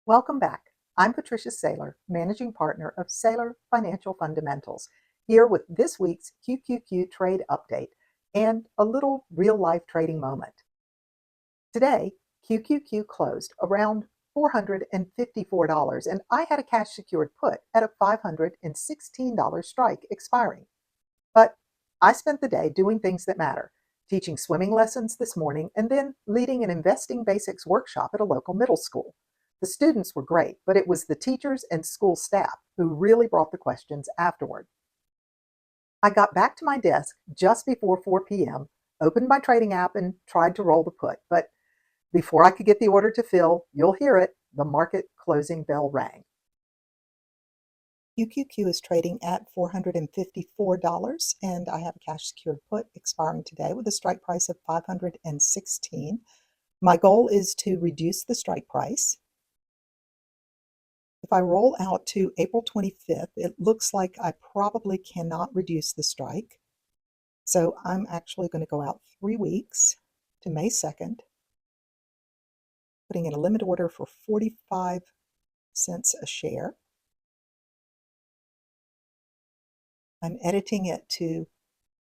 Welcome back. I'm Patricia Saylor, Managing Partner of Saylor Financial Fundamentals, here with this week's QQQ trade update and a little real-life trading moment. Today, QQQ closed around $454, and I had a cash secured put at a $516 strike expiring. But I spent the day doing things that matter, teaching swimming lessons this morning and then leading an investing basics workshop at a local middle school. The students were great, but it was the teachers and school staff who really brought the questions afterward. I got back to my desk just before 4 p.m., opened my trading app, and tried to roll the put. But before I could get the order to fill, you'll hear it, the market closing bell rang. QQQ is trading at $454, and I have a cash secured put expiring today with a strike price of $516. My goal is to reduce the strike price. If I roll out to April 25th, it looks like I probably cannot reduce the strike. So I'm actually going to go out 3 weeks to May 2nd, putting in a limit order for 45 cents a share. I'm editing it to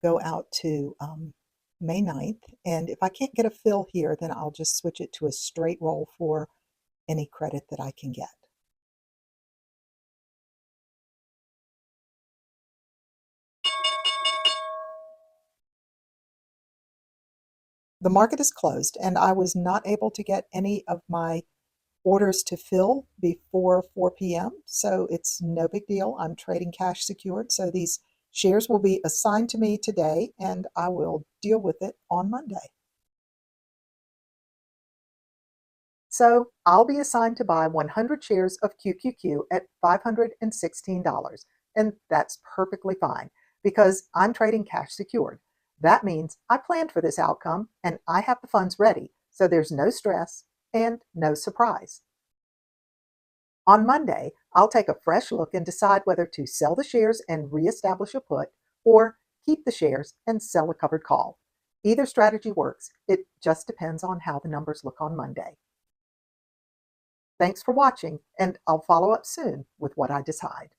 go out to May 9th, and if I can't get a fill here, then I'll just switch it to a straight roll for any credit that I can get. The market is closed, and I was not able to get any of my orders to fill before 4 p.m., so it's no big deal. I'm trading cash secured, so these shares will be assigned to me today, and I will deal with it on Monday. So I'll be assigned to buy 100 shares of QQQ at $516, and that's perfectly fine because I'm trading cash secured. That means I planned for this outcome and I have the funds ready, so there's no stress and no surprise. On Monday, I'll take a fresh look and decide whether to sell the shares and reestablish a put or keep the shares and sell a covered call. Either strategy works. It just depends on how the numbers look on Monday. Thanks for watching, and I'll follow up soon with what I decide.